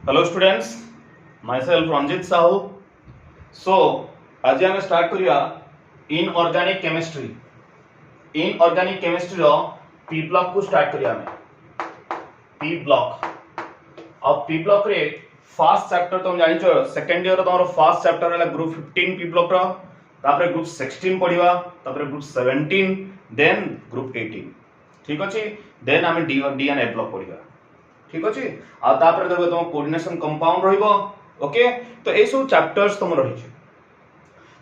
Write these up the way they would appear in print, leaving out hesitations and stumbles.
Hello students, myself Ranjit Sahu. So आज आम start करिया इनऑर्गेनिक केमिस्ट्री। इनऑर्गेनिक केमिस्ट्री रो पी ब्लॉक को स्टार्ट करिया हमें। पी ब्लॉक और पी ब्लॉक रे फर्स्ट चैप्टर तुम जानि छो सेकंड ईयर तमरो फर्स्ट चैप्टर है ग्रुप 15 पी ब्लॉक रो, तापरे ग्रुप 16 पढिबा, तापरे ग्रुप 17, देन ग्रुप 18। ठीक अछि, देन हमें डी एंड ए ब्लॉक पढिबा। ठीक अछि, आ तापर देखबे तुम कोऑर्डिनेशन कंपाउंड रहइबो। ओके, तो ए सब चैप्टर्स तुम रहि छै।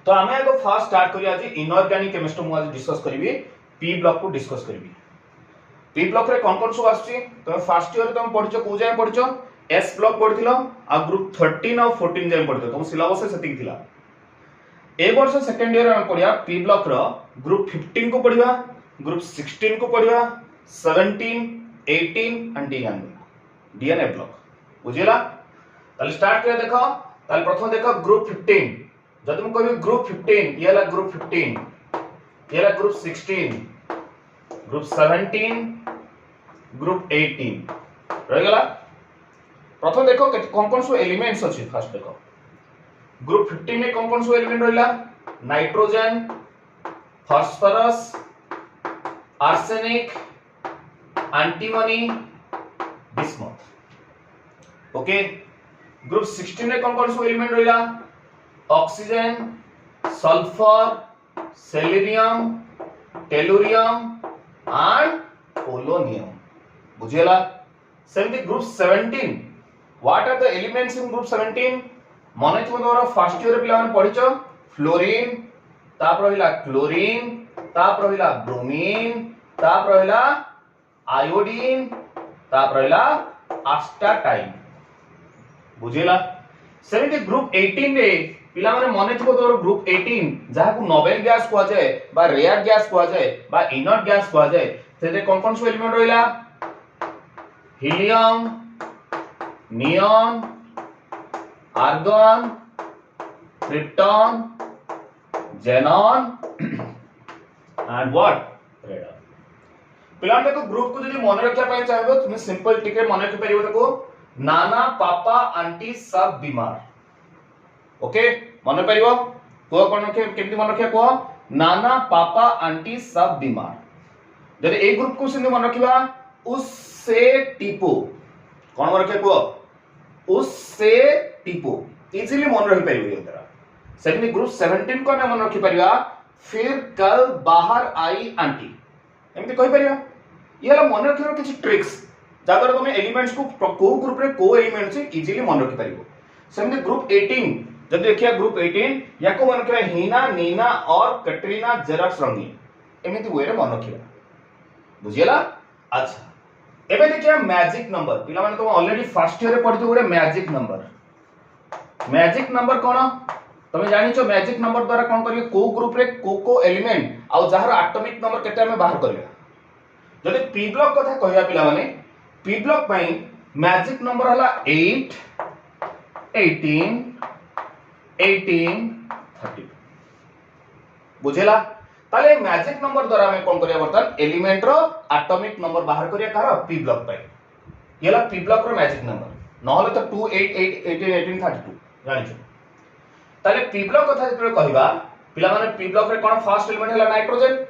तो हमें एगो फर्स्ट स्टार्ट करिया आज इनऑर्गेनिक केमिस्ट्री मु आज डिस्कस करबी, पी ब्लॉक को डिस्कस करबी। पी ब्लॉक रे कोन सब आछि तुम फर्स्ट ईयर तुम पढिचो, को जाय पढिचो, एस ब्लॉक पढिथिलो आ ग्रुप 13 और 14 जाय पढिथो, तुम सिलेबस सेटिंग थिला। ए वर्ष सेकंड ईयर में पढिया पी ब्लॉक रो ग्रुप 15 को पढिबा, ग्रुप 16 को पढिबा, 17, 18 and D and A block. बुझिला? ताले स्टार्ट कर देखो। ताले प्रथम देखो ग्रुप 15। जब तुम कहबी ग्रुप 15, ये ला ग्रुप 15, ये ला ग्रुप 16, ग्रुप 17, ग्रुप 18 रह गला। प्रथम देखो कौन सब एलिमेंट्स अछि। फर्स्ट देखो ग्रुप 15 में कौन सब एलिमेंट रहला? Nitrogen, phosphorus, arsenic, antimony, bismuth. Okay, group 16 में कौन सब एलिमेंट रहला? Oxygen, sulphur, selenium, tellurium and polonium. बुझेला? सेमती group 17, what are the elements in group 17? माने तुम तोरा फर्स्ट ईयर पिला माने पढिचो फ्लोरीन, तापर रहिला क्लोरीन, तापर रहिला ब्रोमीन, तापर रहिला आयोडीन, तापर रहिला एस्टाटाइन। बुझेला? सेमती ग्रुप 18 रे पिला माने माने थको तोर ग्रुप 18 जहा को नोबेल गैस को जाय बा रेयर गैस को जाय बा इनर्ट गैस को जाय, सेते कौन सब एलिमेंट रहिला? Helium, neon, argon, krypton, xenon and what? Radon. पिला देखो ग्रुप को जदी मन रखिया पय चाहबो तुम सिंपल टिके मन रखि परिबो। देखो नाना, पापा, आंटी सब बीमार। ओके, मन परिबो को कोन के केमती मन रखिया को? नाना, पापा, आंटी सब बीमार। जदी ए ग्रुप को सिंधु मन रखिबा उससे टिपो, कोन मन रखिया को? उससे टिपो, इजीली मन रखि परिबो ये तरह। सेकंड ग्रुप 17 को हम मन रखि परिबा फिर कल बाहर आई आंटी, एमती कहि परिबा। ये ला मन रखियो किछि ट्रिक्स जागर तुम एलिमेंट्स को ग्रुप रे को एलिमेंट से इजीली मन रखि परिबो। सेमती ग्रुप 18 जब देखिया ग्रुप 18 याको मन रखिया हीना, नीना और कैटरीना जेरक्स रंगीन, एमिति वे रे मन रखिया। बुझियला? अच्छा, एबे देखिया मैजिक नंबर। पिला माने तुम ऑलरेडी फर्स्ट ईयर रे पढितो गोटे मैजिक नंबर। मैजिक नंबर कोन तुम जानि छो? मैजिक नंबर द्वारा कोन करिवे को ग्रुप रे को एलिमेंट आ जहार एटॉमिक नंबर केते हमें बाहर करबा। जदि पी ब्लॉक कथा कहया पिला माने पी ब्लॉक पई मैजिक नंबर हला 8, 18, 18, 32। बुझेला? ताले मैजिक नंबर द्वारा हमें कोन करिया बर्तन एलिमेंट रो एटॉमिक नंबर बाहर करिया कार पी ब्लॉक पई। येला पी ब्लॉक रो मैजिक नंबर, नहले तो 2, 8, 8, 18, 18, 32 जानि छो। ताले पी ब्लॉक कथा जतरे कहबा पिला माने पी ब्लॉक रे कोन फर्स्ट एलिमेंट हला नाइट्रोजन।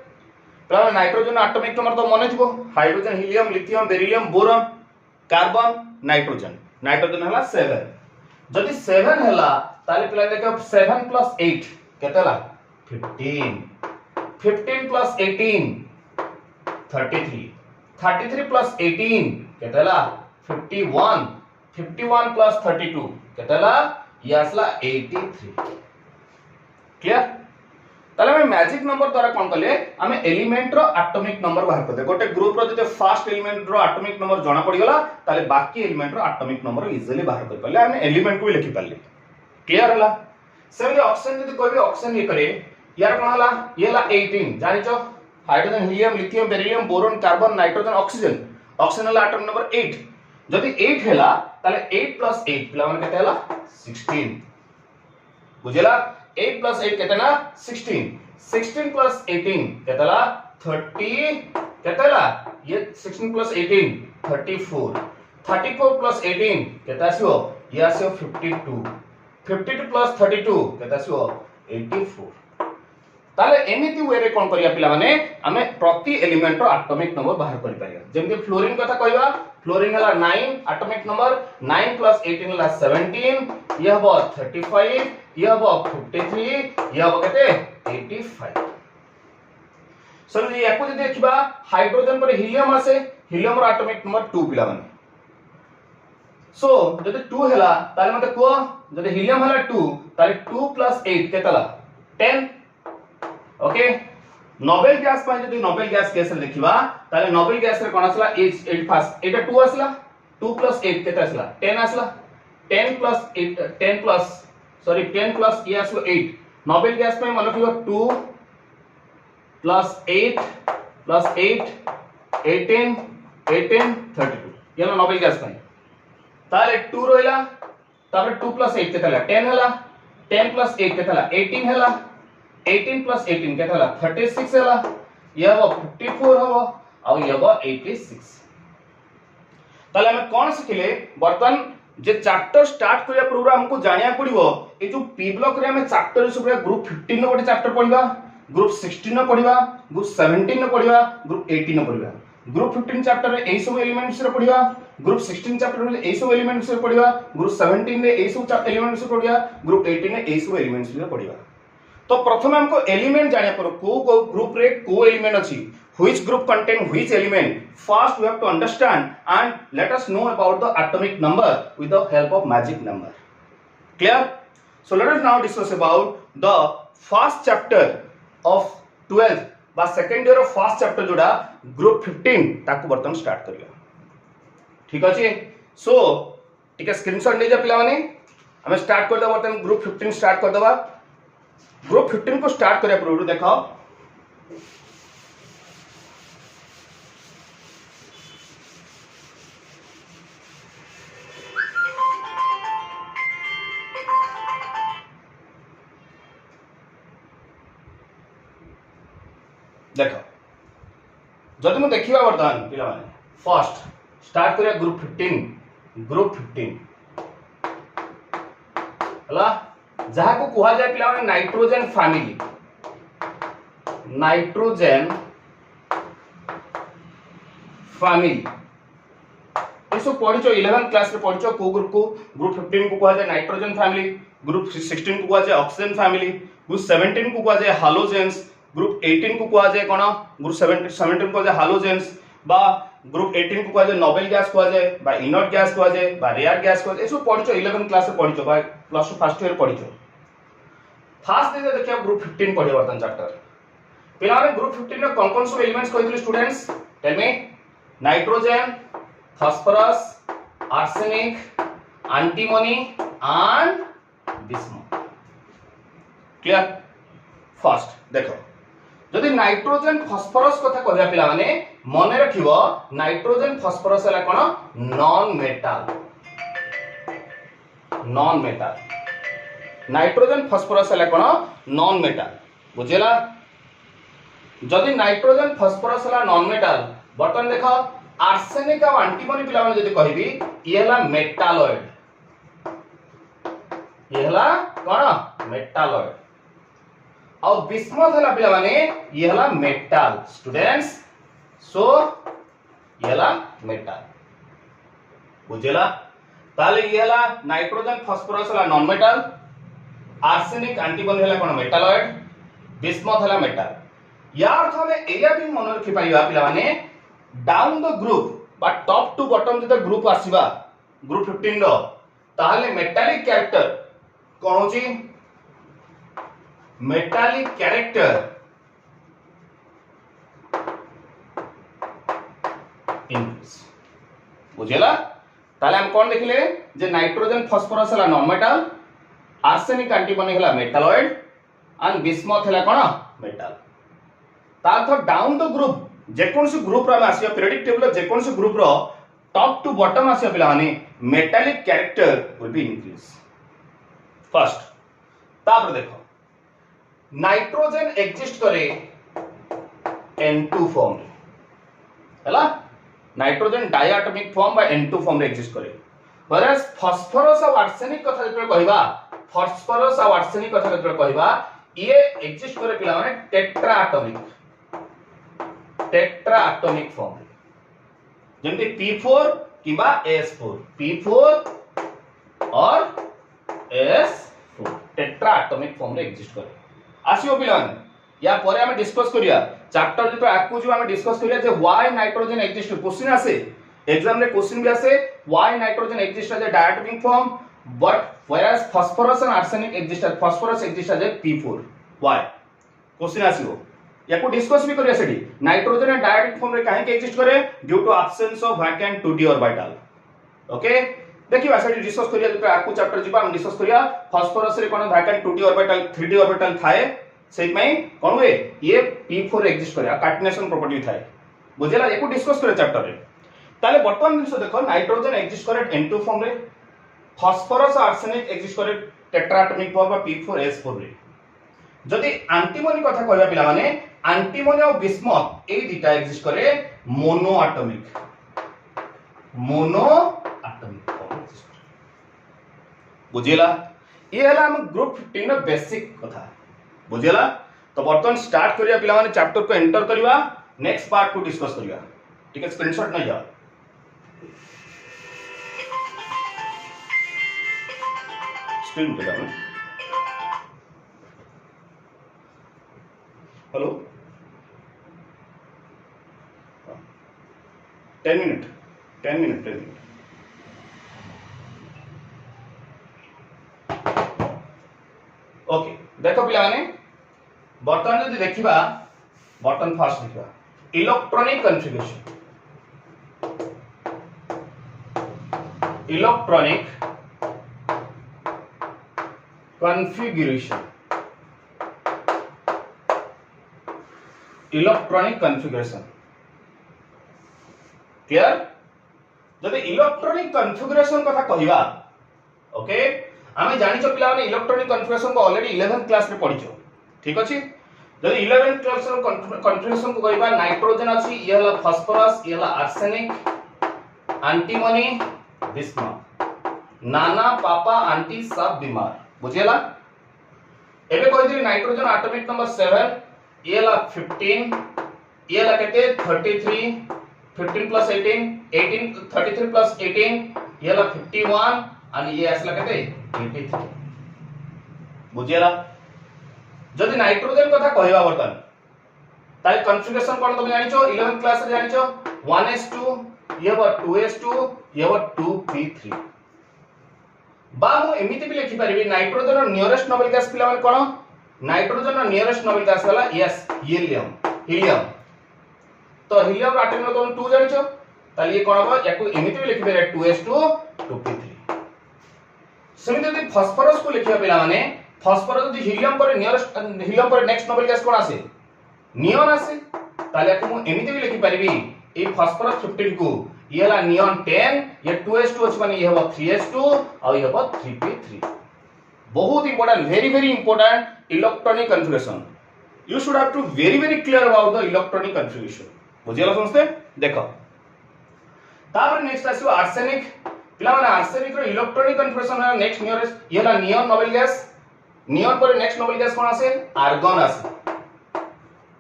पिला नाइट्रोजन एटॉमिक नंबर तो मने थिबो hydrogen, helium, lithium, beryllium, boron, carbon, nitrogen. Nitrogen हला 7। जदि 7 हला ताले पिला देखो 7 + 8 केतेला? 15। 15 + 18 33। 33 + 18 केतेला? 51। 51 + 32 केतेला? ये आसला 83। क्लियर? ताले हम मैजिक नंबर द्वारा कोन कले हमें एलिमेंट रो एटॉमिक नंबर बाहर करदे। गोटे ग्रुप रो जते फर्स्ट एलिमेंट रो एटॉमिक नंबर जणा पड़ी गला ताले बाकी एलिमेंट रो एटॉमिक नंबर इजीली बाहर कर पाले, हम एलिमेंट को भी लिखि पाले। क्लियर हला? सेमि ऑक्सीजन जदी कहबे ऑक्सीजन ये करे यार कोन हला? ये हला 18 जानि छो hydrogen, helium, lithium, beryllium, boron, carbon, nitrogen, oxygen. Oxygen हला एटॉमिक नंबर 8। जदी 8 हला ताले 8 + 8 पिला माने केते हला? 16। बुझेला? 8 + 8 केतना? 16। 16 + 18 केतना? 30 केतना? ये 16 + 18 34। 34 + 18 केता आसीबो? ये आसो 52 52 प्लस 32 केता आसो 84 ताले एमिति वे रे कोन करिया पिला माने हमें प्रति एलिमेंट रो एटॉमिक नंबर बाहर करि पारिया जेमति फ्लोरीन कथा कहबा फ्लोरीन हला 9 एटॉमिक नंबर 9 प्लस 18 हला 17 ये हबो 35 ये हबो 53 ये हबो केते 85 सो ये याको जे देखिबा हाइड्रोजन पर हीलियम आसे हीलियम रो एटॉमिक नंबर 2 पिला माने सो जदि 2 हला ताले मते को जदि हीलियम हला 2 ताले 2 प्लस 8 केतला 10 ओके नोबेल गैस पाए जदि नोबेल गैस केस रे देखिबा ताले नोबेल गैस रे कोन आसला 8 फास्ट एटा 2 आसला 2 प्लस 8 केते आसला 10 आसला 10 प्लस 8 10 प्लस सॉरी 10 प्लस ये आसलो 8 नोबेल गैस में मन रखिबो 2 प्लस 8 प्लस 8 18 18 32 ये नोबेल गैस में ताले 2 रोइला तापर 2 प्लस 8 केते हला 10 हला 10 प्लस 8 केते हला 18 हला 18 प्लस 18 केते हला 36 हला ये हबो 54 हबो आ ये हबो 86 ताले हम कोन सिखिले बर्तन जे चैप्टर स्टार्ट करिया पूर्व हमको जानिया पड़िबो ए जो पी ब्लॉक रे हम चैप्टर सुबह ग्रुप 15 नो गोटे चैप्टर पढिबा ग्रुप 16 नो पढिबा ग्रुप 17 नो पढिबा ग्रुप 18 नो पढिबा ग्रुप 15 चैप्टर रे ए सब एलिमेंट्स रे पढिबा ग्रुप 16 चैप्टर रे ए सब एलिमेंट्स रे पढिबा ग्रुप 17 रे ए सब एलिमेंट्स रे पढिबा ग्रुप 18 रे ए सब एलिमेंट्स रे पढिबा तो प्रथम हमको एलिमेंट जानिया पर को ग्रुप रे को एलिमेंट अछि which group contain which element first we have to understand and let us know about the atomic number with the help of magic number clear so let us now discuss about the first chapter of 12th बा second year of first chapter जोडा group 15 ताकू बर्तन start करिया ठीक अछि सो टिके screenshot ले जा पिला माने हमें स्टार्ट कर दबा बर्तन ग्रुप 15 स्टार्ट कर दबा ग्रुप 15 को स्टार्ट करिया पूर्व देखो देखो जदि मु देखिबा बर्तमान पिला माने फर्स्ट स्टार्ट करिया ग्रुप 15 हला जहा को कुहा जाय पिला माने नाइट्रोजन फैमिली इसो पढिचो 11th क्लास रे पढिचो को ग्रुप 15 को कुहा जाय नाइट्रोजन फैमिली ग्रुप 16 को कुहा जाय ऑक्सीजन फैमिली ग्रुप 17 को कुहा जाय हालोजेन्स ग्रुप 18 को कुहा जाय कोन ग्रुप 17 को कुहा जाय हालोजेन्स बा ग्रुप 18 को कुहा जाय नोबेल गैस कुहा जाय बा इनर्ट गैस कुहा जाय बा रेयर गैस कुहा जाय इसो पढिचो 11th क्लास रे पढिचो बा प्लस 2 फर्स्ट ईयर पढिचो फास्ट दे देखियो ग्रुप 15 पढियो वर्तन चैप्टर पिला रे ग्रुप 15 रे कोन सब एलिमेंट्स कहितले students tell me nitrogen phosphorus arsenic antimony and bismuth clear first देखो जदि नाइट्रोजन फॉस्फोरस कथा कहया पिला माने मने रखिबो नाइट्रोजन फॉस्फोरस हला कोन नॉन मेटल नाइट्रोजन फॉस्फोरस हला कोन नॉन मेटल बुझेला जदि नाइट्रोजन फॉस्फोरस हला नॉन मेटल बर्तन देखो आर्सेनिक और एंटीमनी पिला माने जदि कहबी ये हला मेटालॉइड ये हला कोन मेटालॉइड और बिस्मथ हला पिला माने ये हला मेटल स्टूडेंट्स सो ये हला मेटल बुझेला ताले ये हला नाइट्रोजन फॉस्फोरस हला नॉन मेटल आर्सेनिक एंटीमनी हला कोन मेटालॉइड बिस्मथ हला मेटल या अर्थ हमें एया भी मन रखि पाइबा पिला माने डाउन द ग्रुप बा टॉप टू बॉटम जते ग्रुप आसीबा ग्रुप 15 रो ताले मेटालिक कैरेक्टर कोन होची मेटालिक कैरेक्टर इंक्रीज बुझेला ताले हम कोन देखिले जे नाइट्रोजन फॉस्फोरस हला नॉन मेटल आर्सेनिक एंटीमनी हला मेटालॉइड एंड बिस्मथ हला कोन मेटल तार डाउन द ग्रुप जे कोनसी ग्रुप रा आसीया पीरियोडिक टेबल जे कोनसी ग्रुप रो टॉप टू बॉटम आसीया पिला माने metallic character will be increase first तापर देखो नाइट्रोजन एग्जिस्ट करे N2 फॉर्म रे हला नाइट्रोजन डायटॉमिक फॉर्म बा N2 फॉर्म रे एग्जिस्ट करे whereas phosphorus और arsenic कथा जतबे कहबा phosphorus और arsenic कथा जतबे कहबा ये exist करे पिला माने टेट्रा एटॉमिक फॉर्म जेमते P4 किबा S4 P4 और S4 टेट्रा एटॉमिक फॉर्म रे exist करे आसीओ पिला माने या परे हमें डिस्कस करिया चैप्टर जतो आकु जो हमें डिस्कस करिया जे व्हाई नाइट्रोजन एक्जिस्ट क्वेश्चन आसे एग्जाम रे क्वेश्चन भी आसे why nitrogen exist as a diatomic form but whereas phosphorus and arsenic exist as phosphorus exist as a P4 why question आसीओ याको डिस्कस भी करिया सेठी नाइट्रोजन एंड डायटोमिक फॉर्म रे काहे के एक्जिस्ट करे due to absence of vacant 2d orbital okay देखिबा सेठी डिस्कस करिया जतो आकु चैप्टर जिबा हम डिस्कस करिया फास्फोरस रे कोन vacant 2d orbital 3d orbital थाए सेट में कोन हुए ये P4 एक्जिस्ट करे कार्टिनेशन प्रॉपर्टी थाए बुझेला एको डिस्कस करे चैप्टर रे ताले वर्तमान दिन देखो नाइट्रोजन एक्जिस्ट करे N2 फॉर्म रे फास्फोरस आर्सेनिक एक्जिस्ट करे टेट्रा एटॉमिक फॉर्म बा P4 S4 रे जदि एंटीमोनी कथा कहबा पिला माने एंटीमोनी और बिस्मथ ए दिटा एक्जिस्ट करे मोनो एटॉमिक फॉर्म एक्जिस्ट करे बुझेला ये हला हम ग्रुप 15 नो बेसिक कथा बुझेला तो बर्तमान स्टार्ट करिया पिला माने चैप्टर को एंटर करिवा नेक्स्ट पार्ट को डिस्कस करिया ठीक है स्क्रीनशॉट नै जा स्क्रीन पे डालो हेलो 10 मिनट ओके देखो पिला माने बर्तमान यदि देखिबा बटन फास्ट देखिबा इलेक्ट्रॉनिक कॉन्फ़िगरेशन क्लियर जदि इलेक्ट्रॉनिक कॉन्फ़िगरेशन कथा कहिबा ओके आमे जानिछो पिला माने इलेक्ट्रॉनिक कॉन्फ़िगरेशन को ऑलरेडी 11th क्लास रे पढिछो ठीक अछि जदि 11th क्लास रो कॉन्फ़िगरेशन को कहिबा नाइट्रोजन अछि ये हला फास्फोरस ये हला आर्सेनिक एंटीमोनी बिस्मथ नाना पापा आंटी सब बीमार बुझेला एबे कहि नाइट्रोजन एटॉमिक नंबर 7 ये हला 15 ये हला केते 33 15 प्लस 18 33 प्लस 18 ये हला 51 आणि ये असला केते 83 बुझेला जदि नाइट्रोजन कथा कहबा बर्तन ताई कॉन्फ़िगरेशन कोन तुम जानिछो 11th क्लास रे जानिछो 1s2 ये बा 2s2 ये बा 2p3 बा मु एमिति भी लिखि परिबी नाइट्रोजन रो नियरेस्ट नोबेल गैस पिला माने कोन नाइट्रोजन रो नियरेस्ट नोबेल गैस वाला यस हीलियम तो हीलियम एटम रो तुम 2 जानिछो ताली ये कोन हो याकू एमिति भी लिखि परिबे 2s2 2p3 सेमिति यदि फास्फोरस को लिखिया पिला माने फास्फोरस यदि हीलियम पर नेक्स्ट नोबेल गैस कोन आसे नियॉन आसे ताले याकू मु एमिति भी लिखि परिबी ए फास्फोरस 15 को ये हला नियॉन 10 ये 2s2 अछि माने ये हो 3s2 और ये हो 3p3 बहुत important very important electronic configuration you should have to very clear about the electronic configuration बुझियला समझते देखो तापर नेक्स्ट आसी आर्सेनिक पिला माने आर्सेनिक रो इलेक्ट्रॉनिक कॉन्फ़िगरेशन है नेक्स्ट नियरेस्ट ये हला नियॉन नोबेल गैस नियॉन पर नेक्स्ट नोबेल गैस कोन आसे आर्गन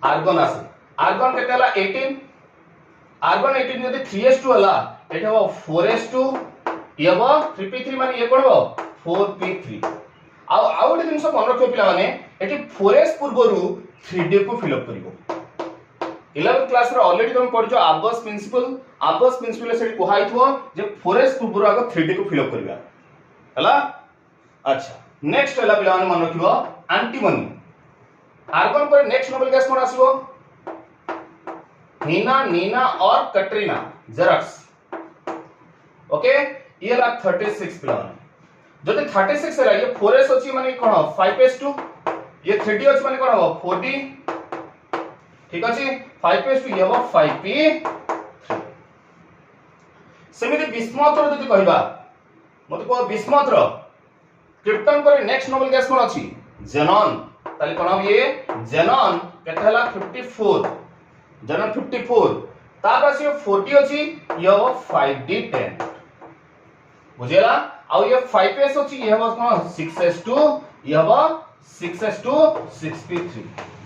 आर्गन केते हला 18 आर्गन 18 यदि 3s2 हला एटा हो 4s2 ये हो 3p3 माने ये कोन हो 4p3 आउ एक जिनस मन रखियो पिला माने एटी 4s पूर्वरु 3d को फिल अप करिवो 11th क्लास रे ऑलरेडी तुम पढियो आबस प्रिंसिपल से कोहाइथो जे 4s पूर्वरु आगो 3d को फिल अप करबा हला अच्छा नेक्स्ट हला पिला माने मन रखिबो एंटीमोनी आर्गन पर नेक्स्ट नोबेल गैस कोन आसीबो नीना और कैटरीना जेरक्स ओके ये ला 36 पिला माने जदि 36 है ये 4s अछि माने कोन 5s2 ये 3d अछि माने कोन हो 4d ठीक अछि 5s2 ये हो 5p3 सेमिति बिस्मथ रो जदि कहबा मते को बिस्मथ रो क्रिप्टन पर नेक्स्ट नोबेल गैस कोन अछि जेनॉन ताले कोन ये जेनॉन केते हला 54 जेनॉन 54 तापर से 40 अछि ये हो 5d10 बुझियला आउ ये 5s अछि ये हबो कोन 6s2 ये हबो 6s2 6p3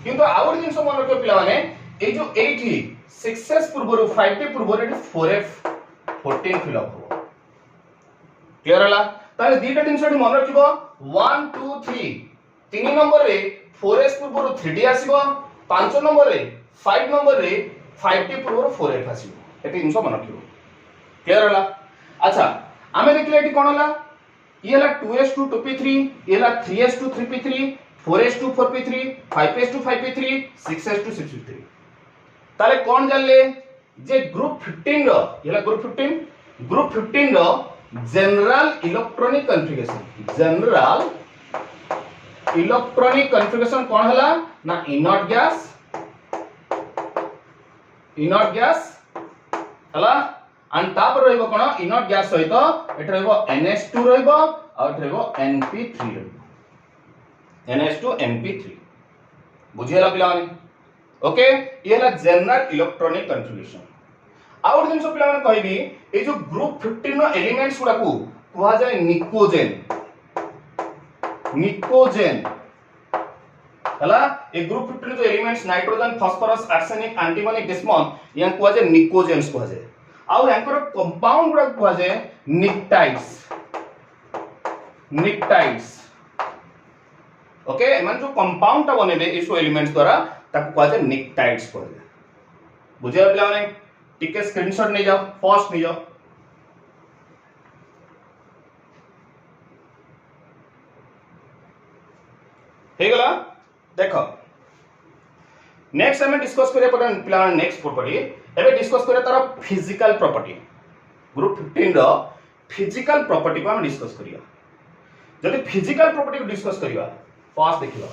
किंतु आउर जिंस मन रखियो पिला माने ए जो 8 6s पूर्वरु 5p पूर्वरु एटी 4f 14 फिल अप हो क्लियर हला ताले दीटा जिंस मन रखिबो 1 2 3 3 नंबर रे 4s पूर्वरु 3d आसीबो 5 नंबर रे 5 नंबर रे 5t पूर्वरु 4f आसीबो एटी जिंस मन रखिबो क्लियर हला अच्छा आमे देखले एटी कोन हला ये हला 2s2 2p3 ये हला 3s2 3p3 4s2 4p3 5s2 5p3 6s2 6p3 ताले कोन जानले जे ग्रुप 15 रो ये हला ग्रुप 15 रो जनरल इलेक्ट्रॉनिक कॉन्फ़िगरेशन कोन हला ना इनर्ट गैस हला and तापर रहइबो कोन इनर्ट गैस सहित एठ रहइबो NH2 रहइबो और एठ रहइबो NP3 रहइबो NH2 NP3 बुझियला पिला माने ओके ये हला जनरल इलेक्ट्रॉनिक कॉन्फ़िगरेशन और दिन सब पिला माने कहबी ए जो ग्रुप 15 नो एलिमेंट्स गुडा को कुहा जाय निकोजेन हला ए ग्रुप 15 जो elements nitrogen phosphorus arsenic antimony डिस्मन या कुहा जाय निकोजेन्स कुहा जाय और एंकर कंपाउंड गुडा कुहा जाय निक्टाइड्स ओके मन जो कंपाउंड ता बनेबे इस एलिमेंट्स द्वारा ताको कुहा जाय निक्टाइड्स कुहा जाय बुझिया पिला माने टिके स्क्रीनशॉट नहीं जाओ फास्ट नहीं जाओ हे गला देखो नेक्स्ट हमें डिस्कस करिया पर पिला नेक्स्ट प्रॉपर्टी एबे डिस्कस करिया तार फिजिकल प्रॉपर्टी ग्रुप 15 रो फिजिकल प्रॉपर्टी को हम डिस्कस करिया जदि फिजिकल प्रॉपर्टी को डिस्कस करिया फास्ट देखियो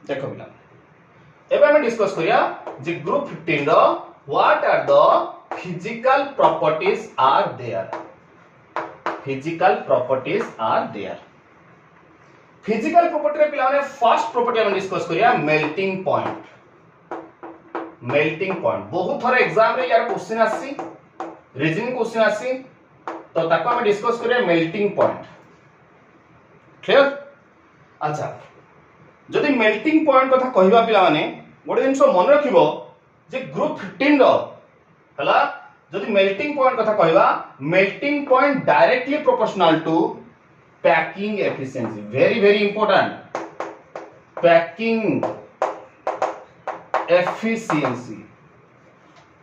देखो पिला एबे हम डिस्कस करिया जे ग्रुप 15 रो what are the physical properties are their physical properties रे पिला माने फर्स्ट प्रॉपर्टी हम डिस्कस करिया मेल्टिंग पॉइंट बहुत थोड़ा एग्जाम रे यार क्वेश्चन आसी रीजनिंग क्वेश्चन आसी तो ताको हम डिस्कस करिया मेल्टिंग पॉइंट क्लियर अच्छा जदि मेल्टिंग पॉइंट कथा कहिबा पिला माने गोटे जिंस मन रखिबो जे ग्रुप 15 रो हला जदि मेल्टिंग पॉइंट कथा कहिबा melting point directly proportional to packing efficiency very important packing efficiency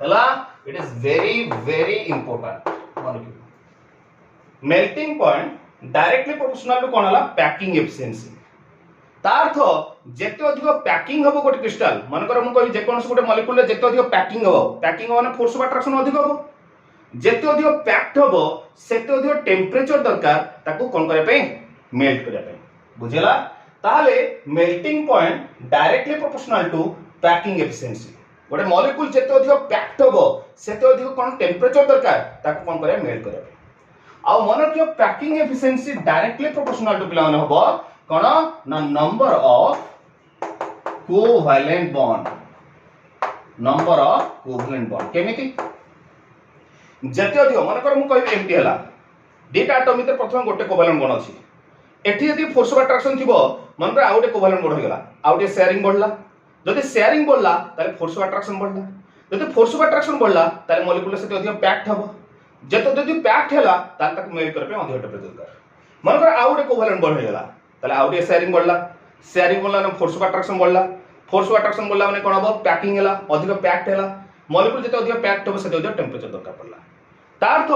हला इट इज वेरी इंपोर्टेंट मन रखिबो melting point directly proportional to कोन हला पैकिंग एफिशिएंसी तार्थ जेते अधिक पैकिंग हबो गोटे क्रिस्टल मानकर हम कहि जे कोनस गोटे मॉलिक्यूल रे जेते अधिक पैकिंग माने फोर्स ऑफ अट्रैक्शन अधिक हबो जेते अधिक पैक्ड हबो सेते अधिक टेंपरेचर दरकार ताको कोन करे पे मेल्ट करे पे बुझिला ताले melting point directly proportional to packing efficiency गोटे मॉलिक्यूल जेते अधिक पैक्ड हबो सेते अधिक कोन टेंपरेचर दरकार ताको कोन करे मेल्ट करे पे आ मन रखियो packing efficiency directly proportional to पिला माने हबो कोन ना नंबर ऑफ कोवैलेंट बॉन्ड केमिति जते अधिक मन कर मु कहबी एमटी हला डेटा एटम भीतर प्रथम गोटे कोवैलेंट बॉन्ड अछि एठी यदि फोर्स ऑफ अट्रैक्शन थिबो मन कर आउटे कोवैलेंट बॉन्ड होगला आउटे शेयरिंग बढ़ला जदि शेयरिंग बढ़ला ताले फोर्स ऑफ अट्रैक्शन बढ़ला जदि फोर्स ऑफ अट्रैक्शन बढ़ला ताले मॉलिक्यूल से अधिक पैक्ड हबो जते जदि पैक्ड हला ताले तक मेल्ट कर पे अधिक टेंपरेचर दरकार मन कर आउटे कोवैलेंट बॉन्ड होगला ताले आउटे शेयरिंग बढ़ला ना फोर्स ऑफ अट्रैक्शन बढ़ला माने कोन हबो पैकिंग हला अधिक पैक्ड हला मॉलिक्यूल जते अधिक पैक्ड हबो सेते अधिक टेंपरेचर दरकार पड़ला तार्थ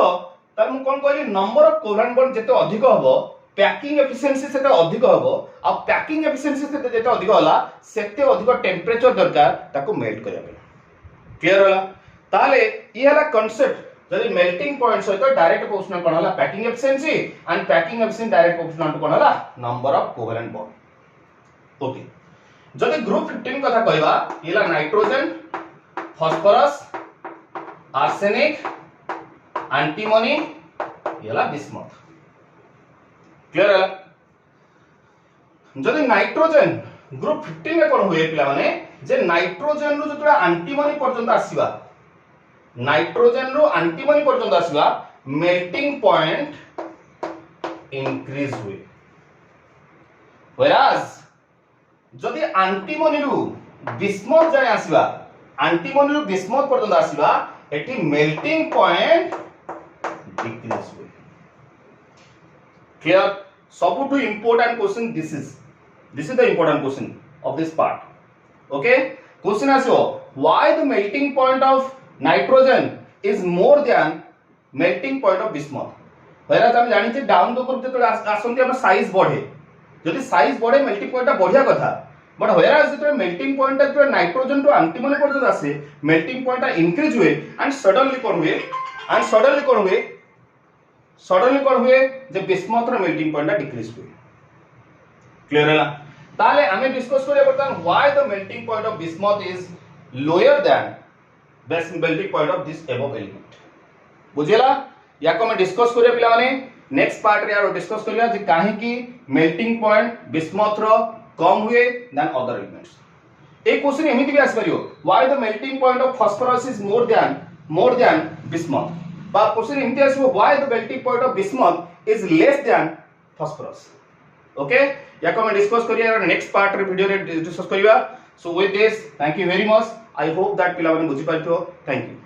तार मु कोन कहली नंबर ऑफ कोवैलेंट बॉन्ड जते अधिक हबो पैकिंग एफिशिएंसी सेते अधिक हबो आ पैकिंग एफिशिएंसी सेते जते अधिक होला सेते अधिक टेंपरेचर दरकार ताको मेल्ट करिया पे क्लियर होला ताले ई हला कांसेप्ट जदि मेल्टिंग पॉइंट सहित डायरेक्ट प्रोपोर्शनल कोन होला packing efficiency and packing efficiency direct proportional to कोन होला number of covalent bond okay जदि ग्रुप 15 कथा कहबा इला नाइट्रोजन फास्फोरस आर्सेनिक एंटीमनी इला बिस्मथ क्लियर है जदि नाइट्रोजन ग्रुप 15 में कोन हुए पिला माने जे नाइट्रोजन रु जतरा एंटीमनी पर्यंत आसीबा नाइट्रोजन रु एंटीमनी पर्यंत आसीबा मेल्टिंग पॉइंट इंक्रीज हुए whereas जदि एंटीमनी रु बिस्मथ जाय आसीबा एंटीमनी रु बिस्मथ पर्यंत आसीबा एटी मेल्टिंग पॉइंट डिक्रीज हुए क्लियर सबुठु important question this is the important question of this part okay question asyo why the melting point of nitrogen is more than melting point of bismuth whereas हम जानि जे down the group जते आसंती हम size बढ़े जदि size बढ़े melting point टा बढ़िया कथा बट whereas जते मेल्टिंग पॉइंट टा जो नाइट्रोजन टू एंटीमनी पर्यंत आसे मेल्टिंग पॉइंट टा इंक्रीज हुए एंड सडनली कोन हुए जे बिस्मथ रो मेल्टिंग पॉइंट टा डिक्रीज हुए क्लियर है ताले हमें डिस्कस करिया बर्तन why the melting point of bismuth is lower than best melting point of this above element बुझेला या को मैं डिस्कस करिया पिला माने नेक्स्ट पार्ट रे यार डिस्कस करिया जे काहे की मेल्टिंग पॉइंट बिस्मथ रो कम हुए देन अदर एलिमेंट्स एक क्वेश्चन एमिति भी आस परियो why the melting point of phosphorus is more than bismuth बा क्वेश्चन एमिति आसबो why the melting point of bismuth is less than phosphorus okay या को मैं डिस्कस करिया नेक्स्ट पार्ट रे वीडियो रे डिस्कस करिया so with this thank you very much I hope that पिला माने बुझी पाइथो थैंक यू